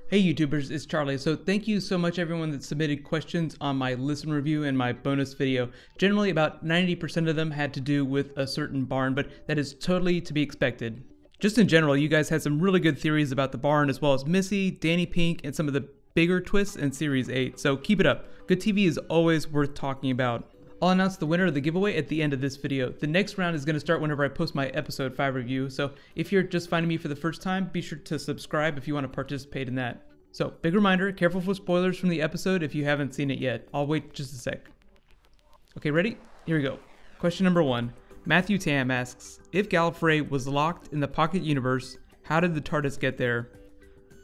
Hey YouTubers, it's Charlie. So thank you so much everyone that submitted questions on my listen review and my bonus video. Generally about 90% of them had to do with a certain barn, but that is totally to be expected. Just in general, you guys had some really good theories about the barn as well as Missy, Danny Pink, and some of the bigger twists in Series 8. So keep it up. Good TV is always worth talking about. I'll announce the winner of the giveaway at the end of this video. The next round is going to start whenever I post my episode 5 review, so if you're just finding me for the first time, be sure to subscribe if you want to participate in that. So, big reminder, careful for spoilers from the episode if you haven't seen it yet. I'll wait just a sec. Okay, ready? Here we go. Question number 1. Matthew Tam asks, if Gallifrey was locked in the Pocket Universe, how did the TARDIS get there?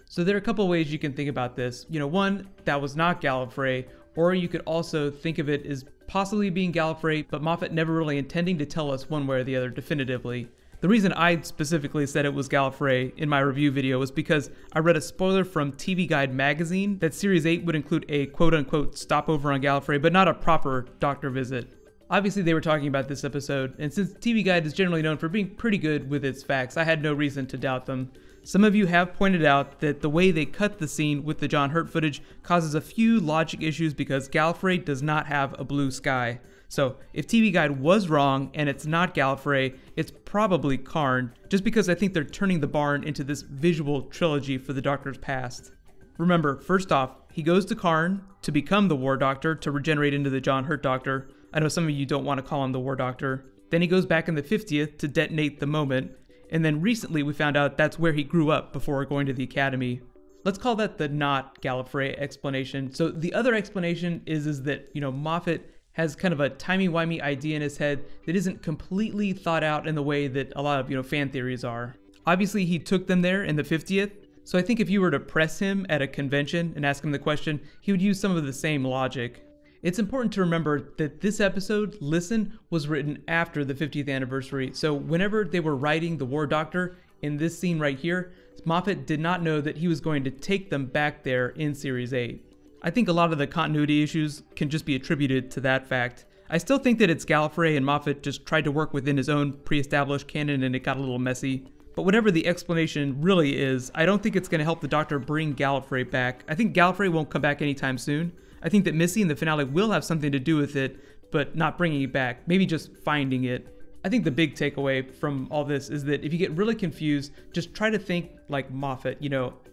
So there are a couple ways you can think about this. One, that was not Gallifrey, or you could also think of it as possibly being Gallifrey, but Moffat never really intending to tell us one way or the other definitively. The reason I specifically said it was Gallifrey in my review video was because I read a spoiler from TV Guide magazine that Series 8 would include a quote-unquote stopover on Gallifrey, but not a proper Doctor visit. Obviously they were talking about this episode, and since TV Guide is generally known for being pretty good with its facts, I had no reason to doubt them. Some of you have pointed out that the way they cut the scene with the John Hurt footage causes a few logic issues because Gallifrey does not have a blue sky. So, if TV Guide was wrong and it's not Gallifrey, it's probably Karn, just because I think they're turning the barn into this visual trilogy for the Doctor's past. Remember, first off, he goes to Karn to become the War Doctor to regenerate into the John Hurt Doctor. I know some of you don't want to call him the War Doctor. Then he goes back in the 50th to detonate the moment. And then recently we found out that's where he grew up before going to the Academy. Let's call that the not Gallifrey explanation. So the other explanation is that, Moffat has kind of a timey-wimey idea in his head that isn't completely thought out in the way that a lot of, fan theories are. Obviously he took them there in the 50th, so I think if you were to press him at a convention and ask him the question, he would use some of the same logic. It's important to remember that this episode, Listen, was written after the 50th anniversary, so whenever they were writing the War Doctor in this scene right here, Moffat did not know that he was going to take them back there in Series 8. I think a lot of the continuity issues can just be attributed to that fact. I still think that it's Gallifrey and Moffat just tried to work within his own pre-established canon and it got a little messy. But whatever the explanation really is, I don't think it's going to help the Doctor bring Gallifrey back. I think Gallifrey won't come back anytime soon. I think that Missy in the finale will have something to do with it, but not bringing it back, maybe just finding it. I think the big takeaway from all this is that if you get really confused, just try to think like Moffat.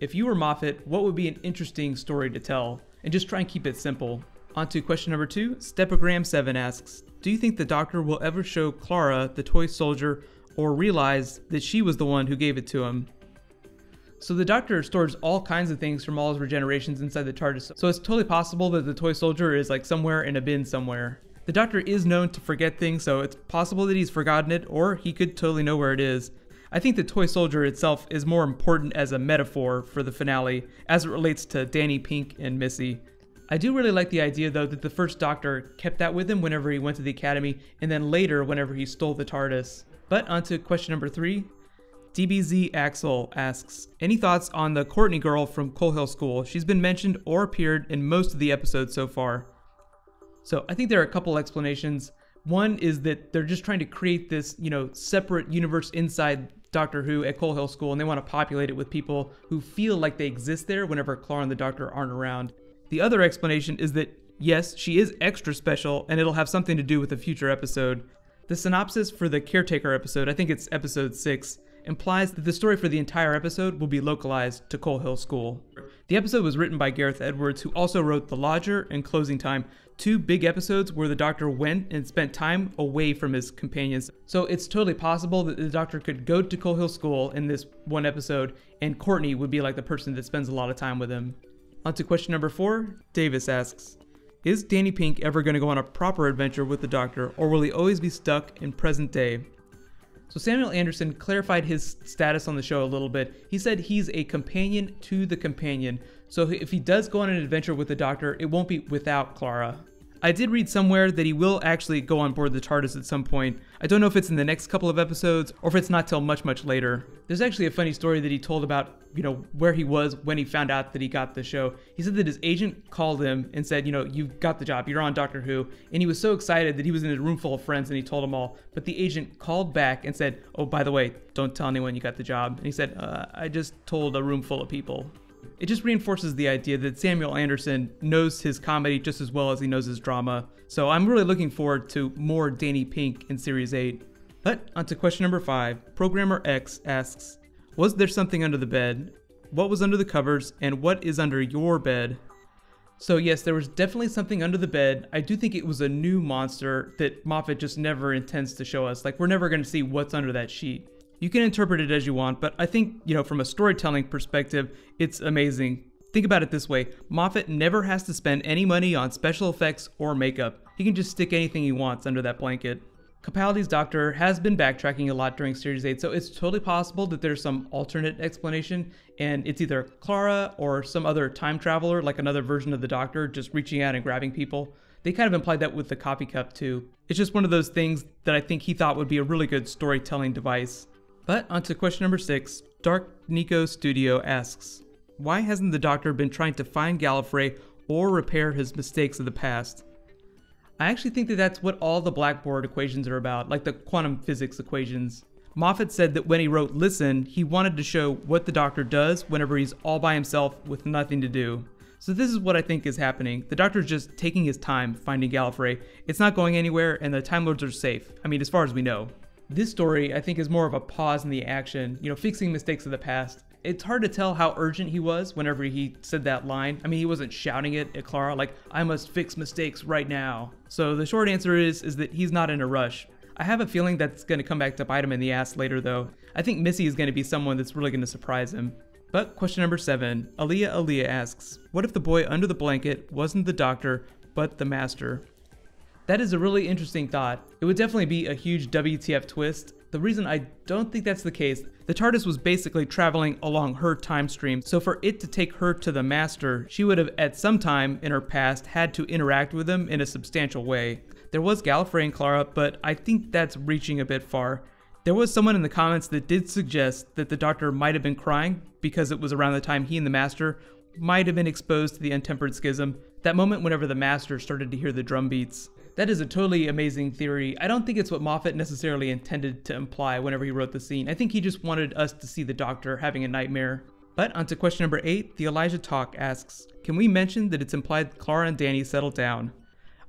If you were Moffat, what would be an interesting story to tell? And just try and keep it simple. On to question number 2. Stepagram7 asks, do you think the Doctor will ever show Clara the toy soldier or realize that she was the one who gave it to him? So the Doctor stores all kinds of things from all his regenerations inside the TARDIS, so it's totally possible that the toy soldier is like somewhere in a bin somewhere. The Doctor is known to forget things, so it's possible that he's forgotten it, or he could totally know where it is. I think the toy soldier itself is more important as a metaphor for the finale, as it relates to Danny Pink and Missy. I do really like the idea though that the first Doctor kept that with him whenever he went to the Academy, and then later whenever he stole the TARDIS. But on to question number 3. DBZ Axel asks, any thoughts on the Courtney girl from Coal Hill School? She's been mentioned or appeared in most of the episodes so far. So I think there are a couple explanations. One is that they're just trying to create this, separate universe inside Doctor Who at Coal Hill School, and they want to populate it with people who feel like they exist there whenever Clara and the Doctor aren't around. The other explanation is that, yes, she is extra special, and it'll have something to do with a future episode. The synopsis for the Caretaker episode, I think it's episode 6, implies that the story for the entire episode will be localized to Coal Hill School. The episode was written by Gareth Edwards, who also wrote The Lodger and Closing Time, 2 big episodes where the Doctor went and spent time away from his companions. So it's totally possible that the Doctor could go to Coal Hill School in this one episode, and Courtney would be like the person that spends a lot of time with him. On to question number 4. Davis asks, is Danny Pink ever going to go on a proper adventure with the Doctor, or will he always be stuck in present day? So Samuel Anderson clarified his status on the show a little bit. He said he's a companion to the companion. So if he does go on an adventure with the Doctor, it won't be without Clara. I did read somewhere that he will actually go on board the TARDIS at some point. I don't know if it's in the next couple of episodes or if it's not till much, much later. There's actually a funny story that he told about, where he was when he found out that he got the show. He said that his agent called him and said, you've got the job, you're on Doctor Who. And he was so excited that he was in a room full of friends and he told them all. But the agent called back and said, oh, by the way, don't tell anyone you got the job. And he said, I just told a room full of people. It just reinforces the idea that Samuel Anderson knows his comedy just as well as he knows his drama. So I'm really looking forward to more Danny Pink in Series 8. But onto question number 5. Programmer X asks, was there something under the bed? What was under the covers, and what is under your bed? So yes, there was definitely something under the bed. I do think it was a new monster that Moffat just never intends to show us. Like, we're never going to see what's under that sheet. You can interpret it as you want, but I think, from a storytelling perspective, it's amazing. Think about it this way. Moffat never has to spend any money on special effects or makeup. He can just stick anything he wants under that blanket. Capaldi's doctor has been backtracking a lot during Series 8, so it's totally possible that there's some alternate explanation, and it's either Clara or some other time traveler, like another version of the doctor, just reaching out and grabbing people. They kind of implied that with the coffee cup too. It's just one of those things that I think he thought would be a really good storytelling device. But onto question number 6. Dark Nico Studio asks, why hasn't the Doctor been trying to find Gallifrey or repair his mistakes of the past? I actually think that that's what all the Blackboard equations are about, like the quantum physics equations. Moffat said that when he wrote Listen, he wanted to show what the Doctor does whenever he's all by himself with nothing to do. So this is what I think is happening. The Doctor's just taking his time finding Gallifrey. It's not going anywhere, and the Time Lords are safe. I mean, as far as we know. This story, I think, is more of a pause in the action, fixing mistakes of the past. It's hard to tell how urgent he was whenever he said that line. I mean, he wasn't shouting it at Clara like, I must fix mistakes right now. So the short answer is that he's not in a rush. I have a feeling that's going to come back to bite him in the ass later though. I think Missy is going to be someone that's really going to surprise him. But question number 7, Aaliyah asks, what if the boy under the blanket wasn't the Doctor, but the Master? That is a really interesting thought. It would definitely be a huge WTF twist. The reason I don't think that's the case, the TARDIS was basically traveling along her time stream, so for it to take her to the Master, she would have at some time in her past had to interact with him in a substantial way. There was Gallifrey and Clara, but I think that's reaching a bit far. There was someone in the comments that did suggest that the Doctor might have been crying because it was around the time he and the Master might have been exposed to the Untempered Schism, that moment whenever the Master started to hear the drum beats. That is a totally amazing theory. I don't think it's what Moffat necessarily intended to imply whenever he wrote the scene. I think he just wanted us to see the Doctor having a nightmare. But onto question number 8, the Elijah Talk asks, can we mention that it's implied Clara and Danny settled down?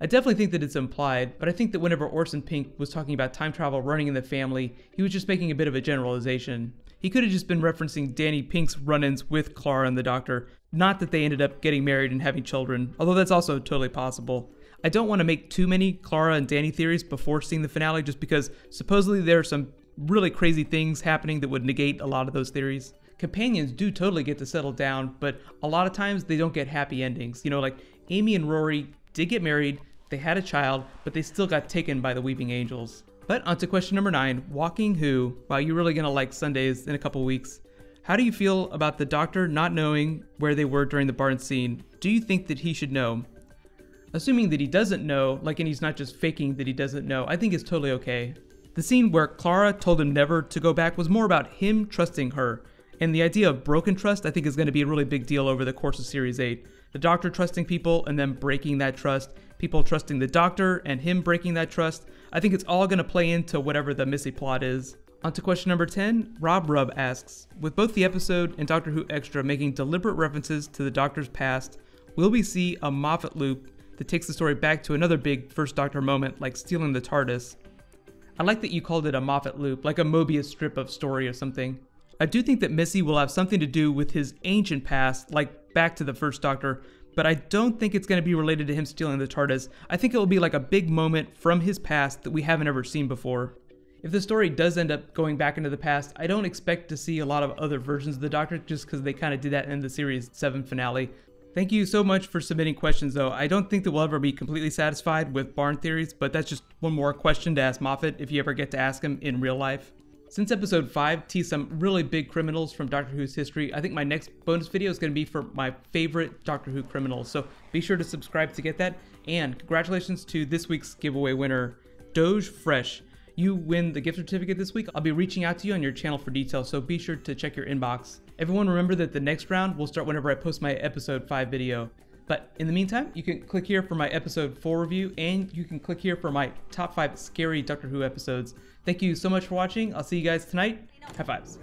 I definitely think that it's implied, but I think that whenever Orson Pink was talking about time travel running in the family, he was just making a bit of a generalization. He could have just been referencing Danny Pink's run-ins with Clara and the Doctor, not that they ended up getting married and having children, although that's also totally possible. I don't want to make too many Clara and Danny theories before seeing the finale just because supposedly there are some really crazy things happening that would negate a lot of those theories. Companions do totally get to settle down, but a lot of times they don't get happy endings. Like Amy and Rory did get married, they had a child, but they still got taken by the Weeping Angels. But onto question number 9, Walking Who. Wow, you're really gonna like Sundays in a couple weeks. How do you feel about the Doctor not knowing where they were during the barn scene? Do you think that he should know? Assuming that he doesn't know, and he's not just faking that he doesn't know, I think is totally okay. The scene where Clara told him never to go back was more about him trusting her. And the idea of broken trust I think is going to be a really big deal over the course of Series 8. The Doctor trusting people and then breaking that trust, people trusting the Doctor and him breaking that trust. I think it's all going to play into whatever the Missy plot is. On to question number 10, Rob Rubb asks, with both the episode and Doctor Who Extra making deliberate references to the Doctor's past, will we see a Moffat loop that takes the story back to another big First Doctor moment like stealing the TARDIS? I like that you called it a Moffat loop, like a Mobius strip of story or something. I do think that Missy will have something to do with his ancient past, like back to the First Doctor, but I don't think it's going to be related to him stealing the TARDIS. I think it will be like a big moment from his past that we haven't ever seen before. If the story does end up going back into the past, I don't expect to see a lot of other versions of the Doctor just because they kind of did that in the Series 7 finale. Thank you so much for submitting questions though. I don't think that we'll ever be completely satisfied with barn theories, but that's just one more question to ask Moffat if you ever get to ask him in real life. Since episode 5 teased some really big criminals from Doctor Who's history, I think my next bonus video is going to be for my favorite Doctor Who criminals, so be sure to subscribe to get that. And congratulations to this week's giveaway winner, Doge Fresh. You win the gift certificate this week. I'll be reaching out to you on your channel for details, so be sure to check your inbox. Everyone remember that the next round will start whenever I post my episode 5 video. But in the meantime, you can click here for my episode 4 review, and you can click here for my top 5 scary Doctor Who episodes. Thank you so much for watching. I'll see you guys tonight. High fives.